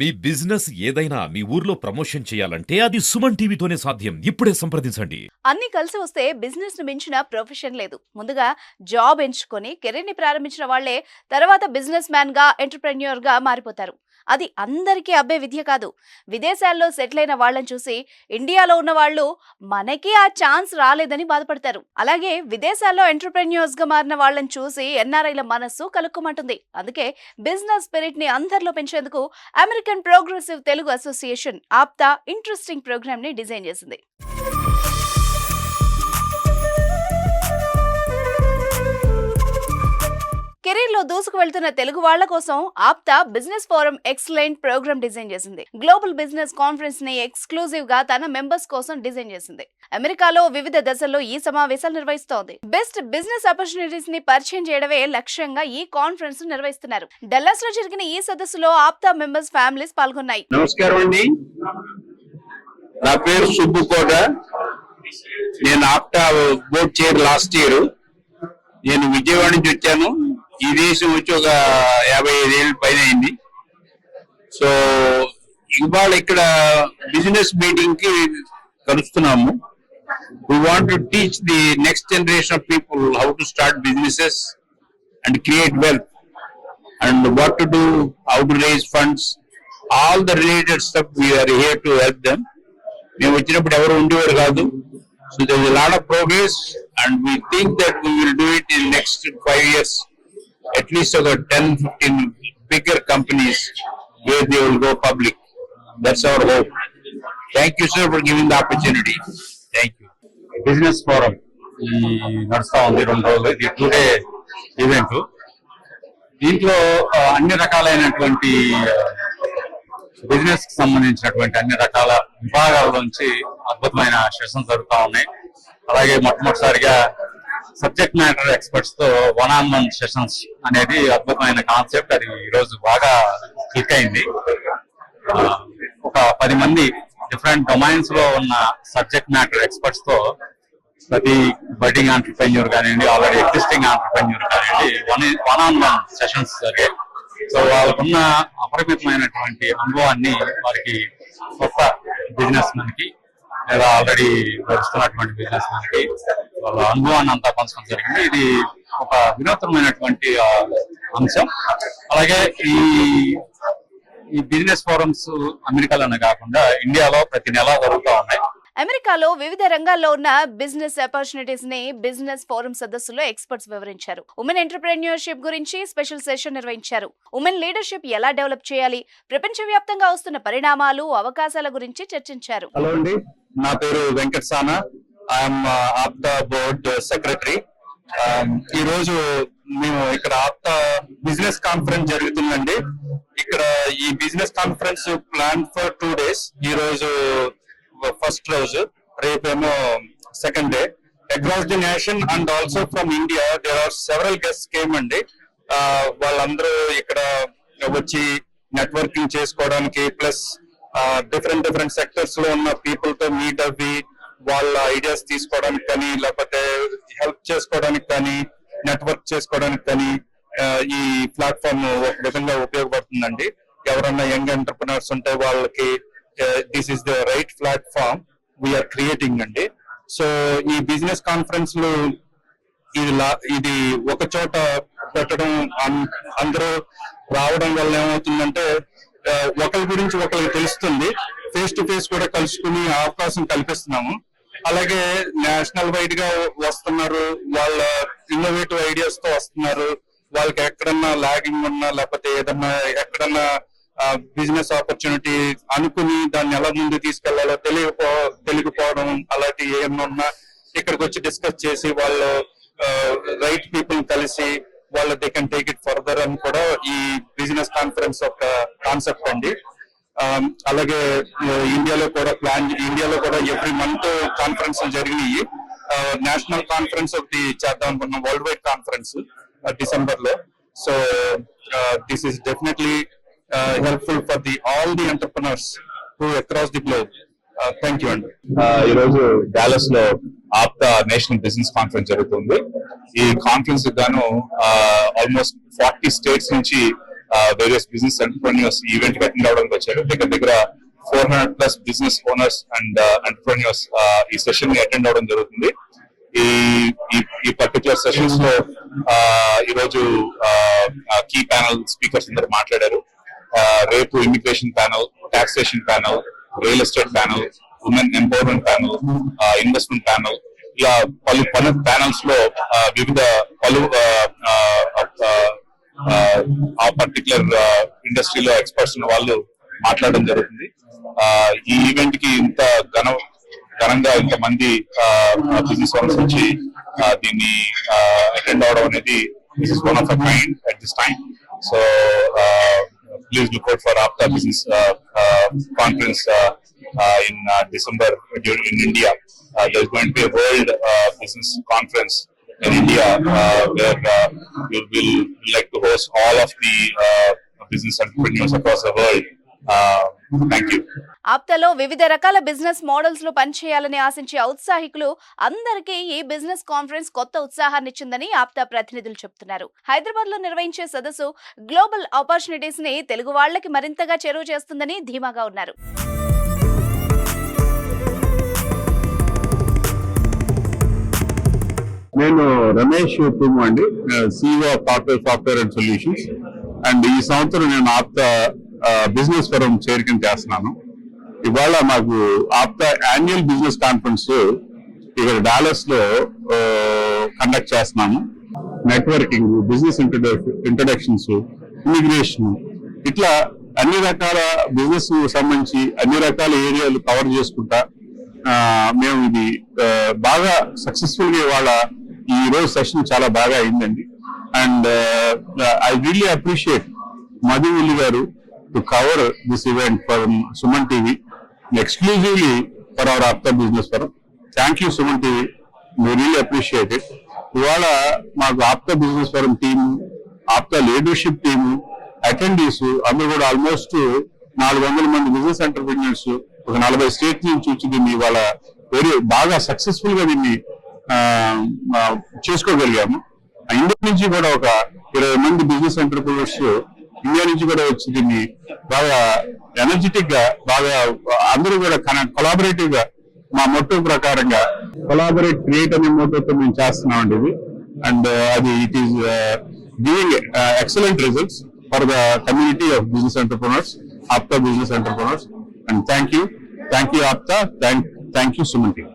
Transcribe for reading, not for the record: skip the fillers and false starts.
మీ business ఏదైనా మీ ఊర్లో promotion చేయాలంటే అది సుమన్ టీవీతోనే సాధ్యం. ఇప్పుడే సంప్రదించండి. అన్ని కలిసి వస్తే బిజినెస్ ను మించిన ప్రొఫెషన్ లేదు. ముందుగా జాబ్ ఎంచుకొని కెరీర్ ని ప్రారంభించిన వాళ్లే తర్వాత బిజినెస్ మ్యాన్ గా ఎంటర్‌ప్రెన్యూర్ గా మారిపోతారు. అది అందరికీ అబ్బే విద్య కాదు. విదేశాల్లో సెటిల్ అయిన వాళ్ళని చూసి ఇండియాలో ఉన్న వాళ్ళు మనకి ఆ ఛాన్స్ రాలేదని బాధపడతారు. అలాగే విదేశాల్లో ఎంటర్‌ప్రెన్యూర్స్ గా మారిన వాళ్ళని చూసి ఎన్ఆర్ఐల మనస్సు కలుక్కుమంటుంది. అందుకే బిజినెస్ స్పిరిట్ ని అందరిలో పెంచేందుకు American progressive Telugu association APTA interesting program ని డిజైన్ చేసింది. కెరీర్ లో దూసుకు వెళ్తున్న తెలుగు వాళ్ల కోసం APTA business forum excellent program design చేసింది. గ్లోబల్ బిజినెస్ కాన్ఫరెన్స్ ని ఎక్స్క్లూజివ్ గా తన మెంబర్స్ కోసం డిజైన్ చేసింది. అమెరికాలో వివిధ దశల్లో ఈ సమావేశాలు నిర్వహిస్తోంది. బెస్ట్ బిజినెస్ ఆపర్చునిటీస్ ని పరిచయం చేయడమే లక్ష్యంగా ఈ కాన్ఫరెన్స్ నిర్వహిస్తున్నారు. డల్లాస్ లో జరిగిన ఈ సదస్సులో ఆప్తా మెంబర్స్ ఫ్యామిలీస్ పాల్గొన్నాయి. నమస్కారం అండి, నా పేరు సుబ్బుకోట. నేను ఆప్టా బోర్డ్ చైర్ లాస్ట్ ఇయర్. నేను విజయవాడ నుంచి వచ్చాను. ఈ దేశం వచ్చి ఒక 55 ఏళ్ళ పైన అయింది. సో ఇవాళ ఇక్కడ బిజినెస్ మీటింగ్ కి కలుస్తున్నాము. We want to teach the next generation of people how to start businesses and create wealth and what to do, how to raise funds, all the related stuff. We are here to help them. మేము వచ్చినప్పుడు ఎవరు ఉండేవారు కాదు. So there is a lot of progress and we think that we will do it in next 5 years. At least over 10-15 bigger companies where they will go public. That's our hope. Thank you, sir, for giving the opportunity. Thank you. Business forum ఈ నడుస్తా ఉంది 2 రోజులు. ఇది 2 day event. దీంట్లో అన్ని రకాలైనటువంటి business కి సంబంధించినటువంటి అన్ని రకాల విభాగాల నుంచి అద్భుతమైన సెషన్స్ జరుగుతూ ఉన్నాయి. అలాగే మొట్టమొదటిసారిగా సబ్జెక్ట్ మ్యాటర్ ఎక్స్పర్ట్స్ తో 1-on-1 సెషన్స్ అనేది అద్భుతమైన కాన్సెప్ట్. అది ఈ రోజు బాగా క్లిక్ అయింది. ఒక 10 మంది డిఫరెంట్ డొమైన్స్ లో ఉన్న సబ్జెక్ట్ మ్యాటర్ ఎక్స్పర్ట్స్ తో ప్రతి బడ్డింగ్ ఆంటర్‌ప్రెన్యూర్ కానివ్వండి, ఆల్రెడీ ఎగ్జిస్టింగ్ ఆంటర్‌ప్రెన్యూర్ కానివ్వండి, 1-on-1 సెషన్స్ జరిగాయి. సో వాళ్ళకున్న అపరిమితమైనటువంటి అనుభవాన్ని వారికి కొత్త బిజినెస్ మెన్ కి లేదా ఆల్రెడీ నడుస్తున్నటువంటి బిజినెస్ మెన్ కి వాళ్ళ అనుభవాన్ని అంతా పంచడం జరిగింది. ఇది ఒక వినూత్నమైనటువంటి అంశం. అలాగే ఈ బిజినెస్ ఫోరమ్స్ అమెరికాలోనే కాకుండా ఇండియాలో ప్రతి నెల జరుగుతూ ఉన్నాయి. అమెరికాలో వివిధ రంగాల్లో ఉన్న బిజినెస్ ఆపర్చునిటీస్ ని బిజినెస్ ఫోరం సదస్సులో ఎక్స్పర్ట్స్ వివరించారు. ఉమెన్ ఎంటర్‌ప్రెన్యూర్‌షిప్ గురించి స్పెషల్ సెషన్ నిర్వహించారు. ఉమెన్ లీడర్‌షిప్ ఎలా డెవలప్ చేయాలి, ప్రపంచవ్యాప్తంగా వస్తున్న పరిణామాలు, అవకాశాల గురించి చర్చించారు. హలో అండి, నా పేరు Venkat Sana. I'm APTA board secretary. ఈ రోజు మేము ఇక్కడ ఆప్తా బిజినెస్ కాన్ఫరెన్స్ జరుగుతుందండి. ఇక్కడ ఈ business conference plan for 2 days. ఈ రోజు ఫస్ట్ రోజు, రేపేమో second day. Across the nation and also from India there are several guests came అండి. వాళ్ళందరూ ఇక్కడ వచ్చి నెట్వర్కింగ్ చేసుకోవడానికి, ప్లస్ డిఫరెంట్ సెక్టర్స్ లో ఉన్న పీపుల్ తో మీట్ అవ్వి వాళ్ళ ఐడియాస్ తీసుకోవడానికి కానీ, లేకపోతే హెల్ప్ చేసుకోవడానికి కానీ, నెట్వర్క్ చేసుకోవడానికి కానీ ఈ ప్లాట్ఫామ్ ఒక విధంగా ఉపయోగపడుతుందండి. ఎవరన్నా యంగ్ ఎంటర్‌ప్రెన్యూర్స్ ఉంటే వాళ్ళకి this is the right platform we're creating అండి. సో ఈ బిజినెస్ కాన్ఫరెన్స్ లో ఇది ఒక చోట పెట్టడం, అందరూ రావడం వల్ల ఏమవుతుందంటే ఒకరి గురించి ఒకరికి తెలుస్తుంది. ఫేస్ టు ఫేస్ కూడా కలుసుకుని అవకాశం కల్పిస్తున్నాము. అలాగే నేషనల్ వైడ్ గా వస్తున్నారు, వాళ్ళ ఇన్నోవేటివ్ ఐడియాస్ తో వస్తున్నారు. వాళ్ళకి ఎక్కడన్నా లాగింగ్ ఉన్నా, లేకపోతే ఏదన్నా ఎక్కడన్నా బిజినెస్ ఆపర్చునిటీ అనుకుని దాన్ని ఎలా ముందు తీసుకెళ్లాలో తెలియకపోవడం, అలాంటి ఏమన్నా ఉన్నా ఇక్కడికి వచ్చి డిస్కస్ చేసి వాళ్ళు రైట్ పీపుల్ కలిసి వాళ్ళు they can take it further అని కూడా ఈ బిజినెస్ కాన్ఫరెన్స్ ఒక కాన్సెప్ట్ అండి. అలాగే ఇండియాలో కూడా ఎవ్రీ మంత్ కాన్ఫరెన్స్ జరిగినాయి. నేషనల్ కాన్ఫరెన్స్ ఒకటి చేద్దాం అనుకున్నాం, వరల్డ్ వైడ్ కాన్ఫరెన్స్ డిసెంబర్ లో. So this is definitely helpful for all the entrepreneurs who across the globe. Thank you అండి. ఈ రోజు డాలస్ లో ఆప్తా నేషనల్ బిజినెస్ కాన్ఫరెన్స్ జరుగుతుంది. ఈ కాన్ఫరెన్స్ గాను ఆల్మోస్ట్ 40 స్టేట్స్ నుంచి వేరియస్ బిజినెస్ ఎంటర్ప్రెన్యూర్స్ ఈవెంట్ కి అటెండ్ అవడానికి వచ్చారు. దగ్గర 400+ బిజినెస్ ఓనర్స్ అండ్ ఎంటర్ప్రెన్యూర్స్ ఈ సెషన్ ని అటెండ్ అవడం జరుగుతుంది. ఈ పర్టికులర్ సెషన్స్ లో ఈరోజు కీ ప్యానల్ స్పీకర్స్ అందరు మాట్లాడారు. రేపు immigration panel, taxation panel, real estate panel, women empowerment panel, investment panel, ఇలా పలు ప్యానల్స్ లో వివిధ ఆ పర్టికులర్ ఇండస్ట్రీలో ఎక్స్పర్ట్స్ ఉన్న వాళ్ళు మాట్లాడడం జరుగుతుంది. ఈ ఈవెంట్ కి ఇంత ఘనంగా ఇంతమంది బిజినెస్ ఓనర్స్ వచ్చి దీన్ని అటెండ్ అవడం అనేది this is one of a kind at this time. So please look out for APTA Business Conference in December in India. There's going to be a World Business Conference in India where we will like to host all of the business entrepreneurs across the world. Thank you. ఆప్తాలో వివిధ రకాల business models లో పనిచేయాలని ఆశించే ఔత్సాహికులు అందరికీ ఈ business conference కొత్త ఉత్సాహాన్ని ఇచ్చిందని ఆప్తా ప్రతినిధులు చెబుతున్నారు. హైదరాబాద్ లో నిర్వహించే సదస్సు గ్లోబల్ ఆపర్చునిటీస్ ని తెలుగు వాళ్లకి మరింతగా చేరువ చేస్తుందని ధీమాగా ఉన్నారు. నేను రమేష్ తుమ్ము అండి, CEO of software and solutions. And ఈ సంవత్సరం నేను ఆప్తా బిజినెస్ ఫోరం చైర్ కింద చేస్తున్నాను. ఇవాళ మాకు ఆప్తా యాన్యువల్ బిజినెస్ కాన్ఫరెన్స్ ఇక్కడ డాలస్ లో కండక్ట్ చేస్తున్నాము. నెట్వర్కింగ్, బిజినెస్ ఇంట్రడక్షన్స్, ఇమిగ్రేషన్, ఇట్లా అన్ని రకాల బిజినెస్ సంబంధించి అన్ని రకాల ఏరియాలు కవర్ చేసుకుంటా మేము ఇది బాగా సక్సెస్ఫుల్ గా ఇవాళ ఈ రోజు సెషన్ చాలా బాగా అయిందండి. అండ్ ఐ రియల్లీ అప్రిషియేట్ మధువల్లి గారు to cover this event for Suman TV exclusively for our APTA Business Forum. Thank you, Suman TV. We really appreciate it. ఇవాళ మాకు APTA Business Forum team, APTA leadership team, attendees అందరూ కూడా almost 400 మంది business entrepreneurs ఒక 40 states నుంచి వచ్చి దీన్ని ఇవాళ వెరీ బాగా సక్సెస్ఫుల్ గా దీన్ని చేసుకోగలిగాము. ఇండియా నుంచి కూడా ఒక 20 మంది బిజినెస్ ఎంటర్ప్రెన్యూర్స్ ఇండియా నుంచి కూడా వచ్చి దీన్ని బాగా ఎనర్జెటిక్ గా బాగా అందరూ కూడా కొలాబరేటివ్ గా మా మోటో ప్రకారంగా కొలాబరేట్ క్రియేట్ అనే మోటోతో మేము చేస్తున్నామండి ఇది. అండ్ అది it is giving excellent results for the community of business entrepreneurs, APTA business entrepreneurs. And thank you APTA, thank you Suman TV.